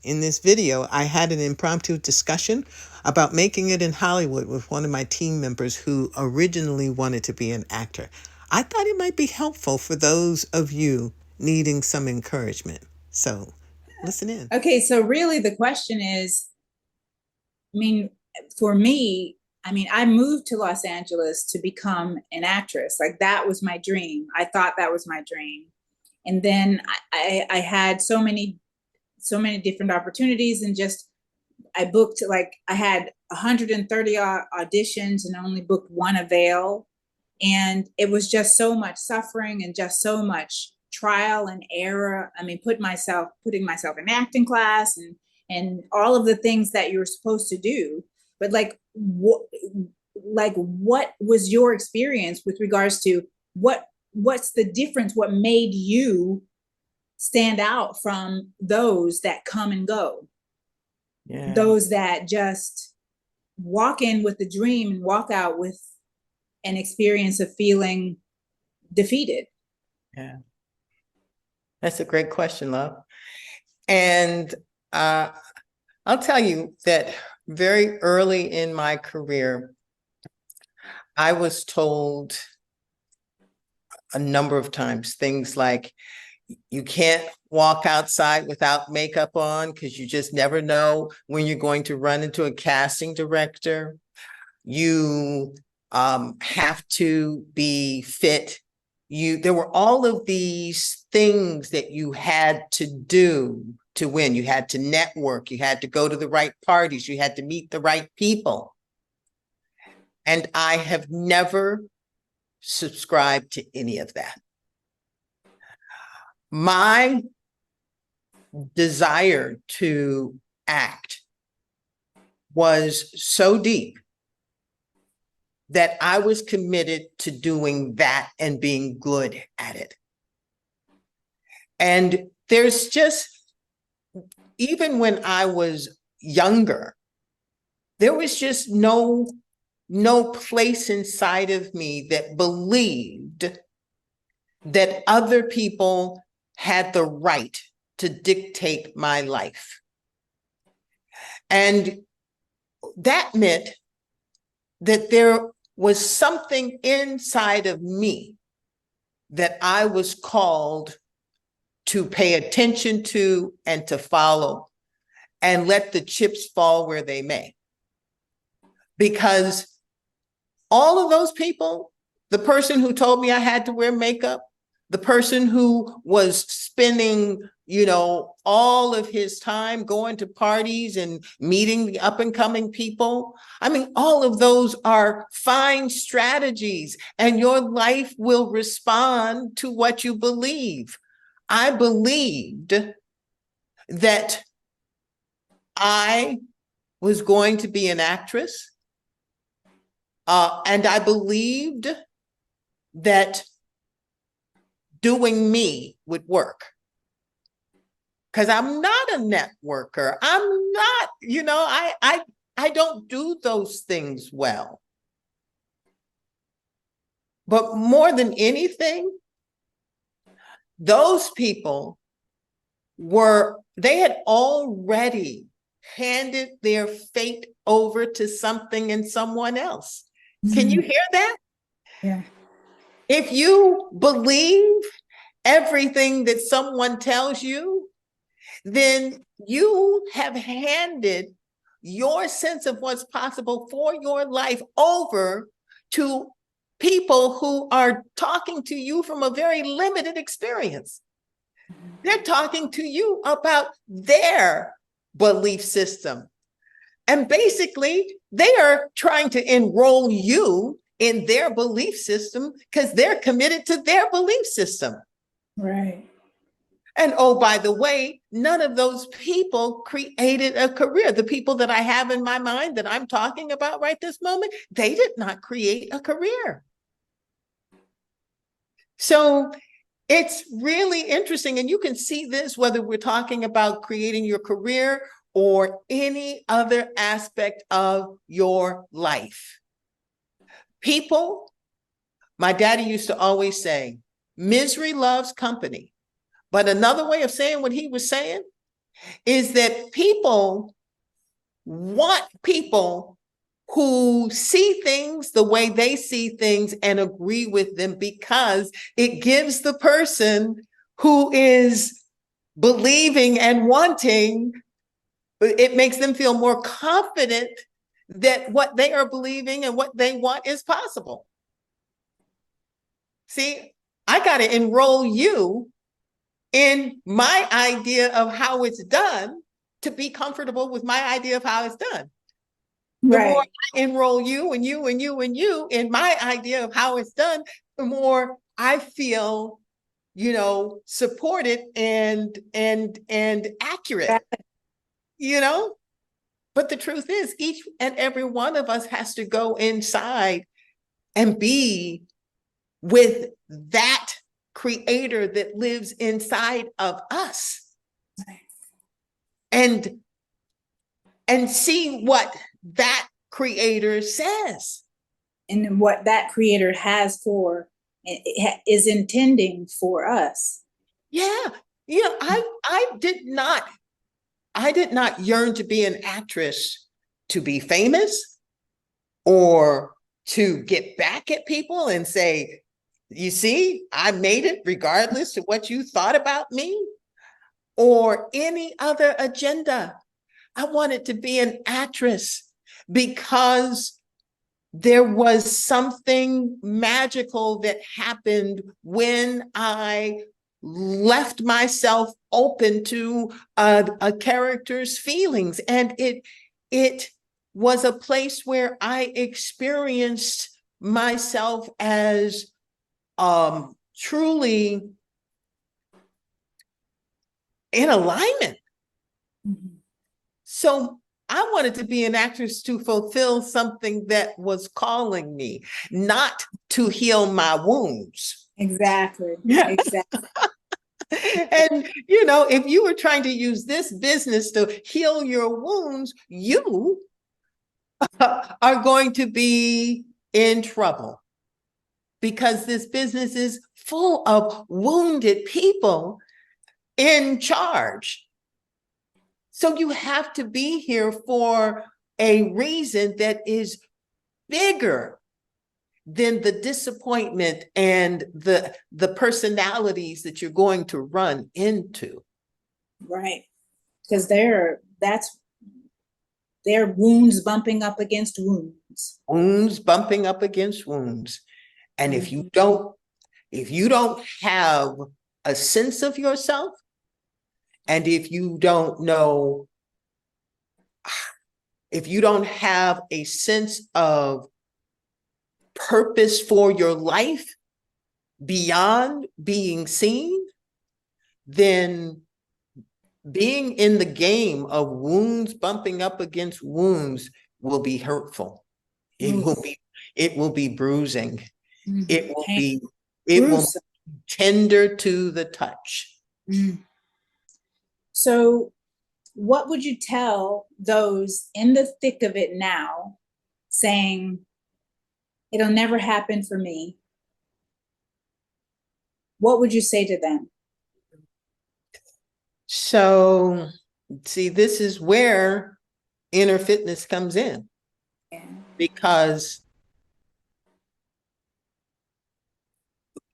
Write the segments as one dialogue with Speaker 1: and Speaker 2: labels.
Speaker 1: in this video, I had an impromptu discussion about making it in Hollywood with one of my team members who originally wanted to be an actor. I thought it might be helpful for those of you needing some encouragement. So listen in.
Speaker 2: Okay, so really the question is, I mean, for me, I mean, I moved to Los Angeles to become an actress. Like that was my dream. I thought that was my dream. And then I had so many different opportunities, and just I booked, like I had 130 auditions and only booked one avail. And it was just so much suffering and just so much trial and error. I mean, putting myself in acting class and all of the things that you're supposed to do. But what was your experience with regards to what's the difference? What made you stand out from those that come and go?
Speaker 1: Yeah.
Speaker 2: Those that just walk in with the dream and walk out with an experience of feeling defeated?
Speaker 1: Yeah. That's a great question, love. And I'll tell you that very early in my career, I was told a number of times things like, you can't walk outside without makeup on because you just never know when you're going to run into a casting director. You have to be fit. There were all of these things that you had to do to win. You had to network. You had to go to the right parties. You had to meet the right people. And I have never subscribed to any of that. My desire to act was so deep that I was committed to doing that and being good at it. And there's just, even when I was younger, there was just no place inside of me that believed that other people had the right to dictate my life. And that meant that there was something inside of me that I was called to pay attention to and to follow and let the chips fall where they may. Because all of those people, the person who told me I had to wear makeup, the person who was spending, all of his time going to parties and meeting the up and coming people. I mean, all of those are fine strategies, and your life will respond to what you believe. I believed that I was going to be an actress, and I believed that doing me would work. Because I'm not a networker. I'm not, I don't do those things well. But more than anything, those people they had already handed their fate over to something and someone else. Can you hear that?
Speaker 2: Yeah.
Speaker 1: If you believe everything that someone tells you, then you have handed your sense of what's possible for your life over to people who are talking to you from a very limited experience. They're talking to you about their belief system. And basically, they are trying to enroll you in their belief system because they're committed to their belief system.
Speaker 2: Right.
Speaker 1: And oh, by the way, none of those people created a career. The people that I have in my mind that I'm talking about right this moment, they did not create a career. So it's really interesting. And you can see this whether we're talking about creating your career or any other aspect of your life. People, my daddy used to always say, misery loves company. But another way of saying what he was saying is that people want people who see things the way they see things and agree with them, because it gives the person who is believing and wanting, it makes them feel more confident that what they are believing and what they want is possible. See, I got to enroll you in my idea of how it's done to be comfortable with my idea of how it's done. The more
Speaker 2: Right.
Speaker 1: I enroll you and you and you and you in my idea of how it's done, the more I feel, supported and accurate, But the truth is, each and every one of us has to go inside and be with that creator that lives inside of us. And see what that creator says.
Speaker 2: And what that creator has for, is intending for us.
Speaker 1: Yeah. I did not yearn to be an actress to be famous or to get back at people and say, you see, I made it regardless of what you thought about me or any other agenda. I wanted to be an actress because there was something magical that happened when I left myself open to a character's feelings. And it was a place where I experienced myself as truly in alignment.
Speaker 2: Mm-hmm.
Speaker 1: So I wanted to be an actress to fulfill something that was calling me, not to heal my wounds.
Speaker 2: Exactly.
Speaker 1: Yeah.
Speaker 2: Exactly.
Speaker 1: And, if you were trying to use this business to heal your wounds, you are going to be in trouble, because this business is full of wounded people in charge. So you have to be here for a reason that is bigger than the disappointment and the personalities that you're going to run into.
Speaker 2: Right. Because they're wounds bumping up against wounds.
Speaker 1: Wounds bumping up against wounds. And if you don't have a sense of yourself, and if you don't have a sense of purpose for your life beyond being seen, then being in the game of wounds bumping up against wounds will be hurtful. It will be bruising.
Speaker 2: Mm-hmm.
Speaker 1: It will be tender to the touch.
Speaker 2: Mm. So what would you tell those in the thick of it now, saying, it'll never happen for me? What would you say to them?
Speaker 1: So, see, this is where inner fitness comes in. Yeah. Because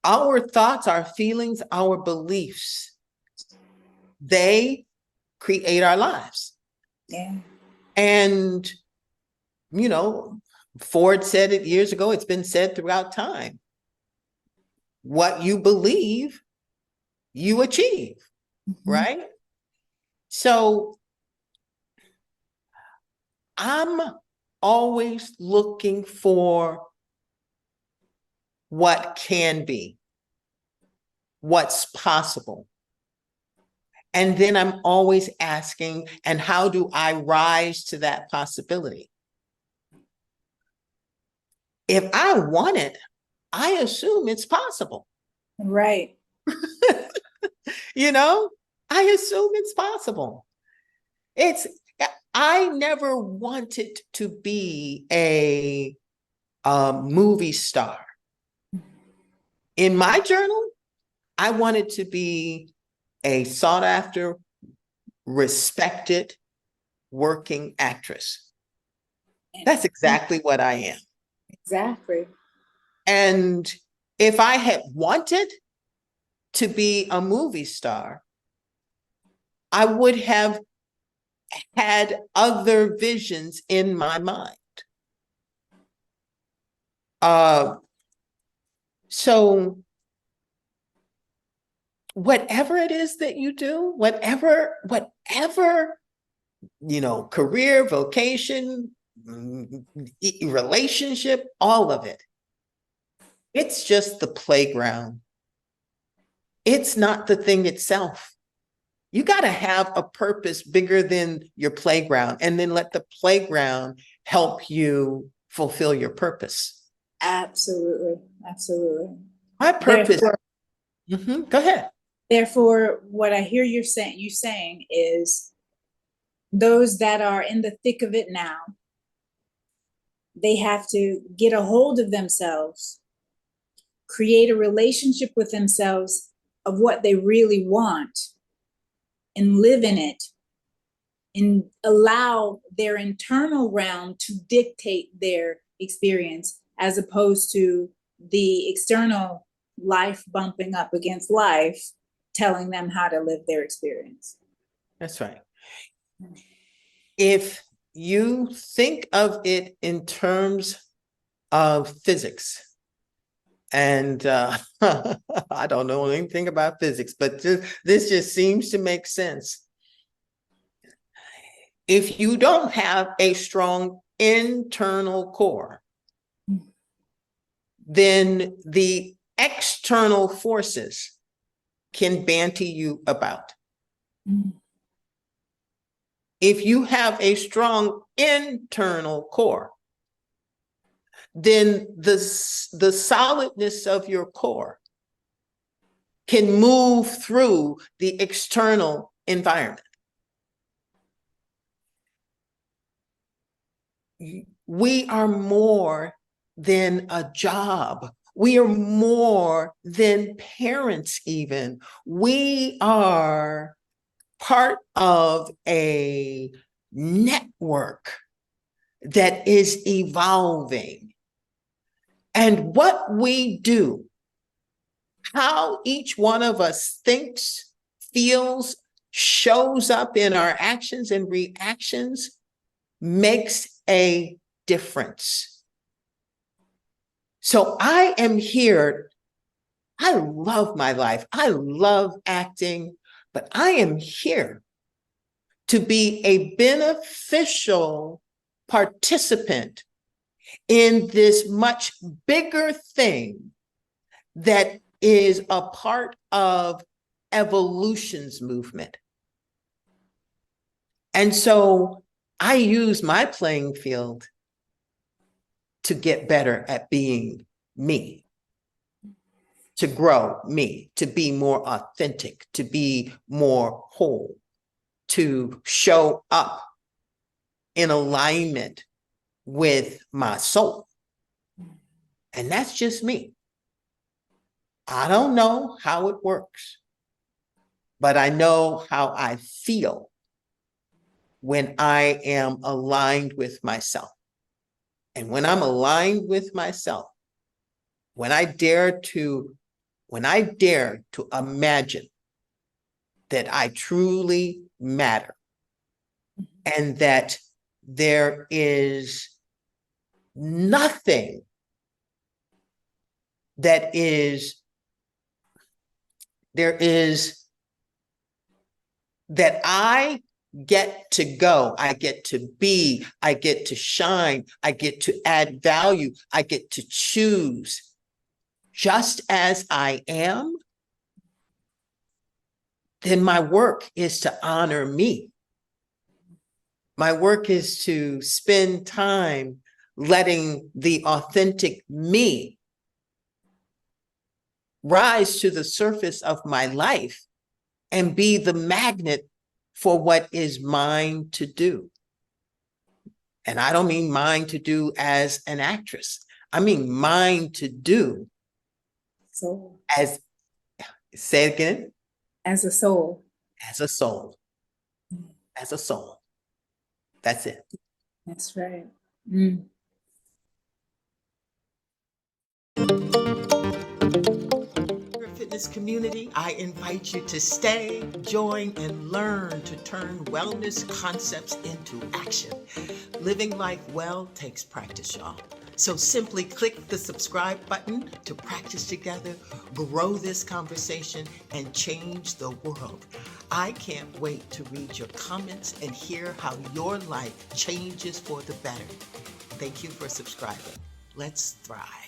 Speaker 1: our thoughts, our feelings, our beliefs, they create our lives.
Speaker 2: Yeah.
Speaker 1: And, Ford said it years ago, it's been said throughout time. What you believe, you achieve, right? So I'm always looking for what can be, what's possible. And then I'm always asking, and how do I rise to that possibility? If I want it, I assume it's possible.
Speaker 2: Right.
Speaker 1: I assume it's possible. I never wanted to be a movie star. In my journal, I wanted to be a sought after respected working actress. That's exactly what I am.
Speaker 2: Exactly.
Speaker 1: And if I had wanted to be a movie star, I would have had other visions in my mind. So whatever it is that you do, whatever, career, vocation, relationship, all of it, it's just the playground. It's not the thing itself. You got to have a purpose bigger than your playground, and then let the playground help you fulfill your purpose.
Speaker 2: Absolutely. Absolutely.
Speaker 1: My purpose.
Speaker 2: Therefore,
Speaker 1: Go ahead.
Speaker 2: Therefore, what I hear you saying is those that are in the thick of it now, they have to get a hold of themselves, create a relationship with themselves of what they really want, and live in it, and allow their internal realm to dictate their experience, as opposed to the external life bumping up against life, telling them how to live their experience.
Speaker 1: That's right. If you think of it in terms of physics, and I don't know anything about physics, but this just seems to make sense. If you don't have a strong internal core, then the external forces can banty you about. If you have a strong internal core, then the solidness of your core can move through the external environment. We are more than a job. We are more than parents even. We are part of a network that is evolving. And what we do, how each one of us thinks, feels, shows up in our actions and reactions, makes a difference. So I am here. I love my life. I love acting, but I am here to be a beneficial participant in this much bigger thing that is a part of evolution's movement. And so I use my playing field to get better at being me, to grow me, to be more authentic, to be more whole, to show up in alignment with my soul. And that's just me. I don't know how it works, but I know how I feel when I am aligned with myself. And when I'm aligned with myself, when I dare to imagine that I truly matter, and that there is nothing that I get to go, I get to be, I get to shine, I get to add value, I get to choose just as I am, then my work is to honor me. My work is to spend time letting the authentic me rise to the surface of my life and be the magnet for what is mine to do. And I don't mean mine to do as an actress. I mean mine to do say it again.
Speaker 2: As a soul.
Speaker 1: As a soul. as a soul. That's it.
Speaker 2: That's right. Mm.
Speaker 1: Fitness community, I invite you to stay, join, and learn to turn wellness concepts into action. Living life well takes practice, y'all. So simply click the subscribe button to practice together, grow this conversation, and change the world. I can't wait to read your comments and hear how your life changes for the better. Thank you for subscribing. Let's thrive.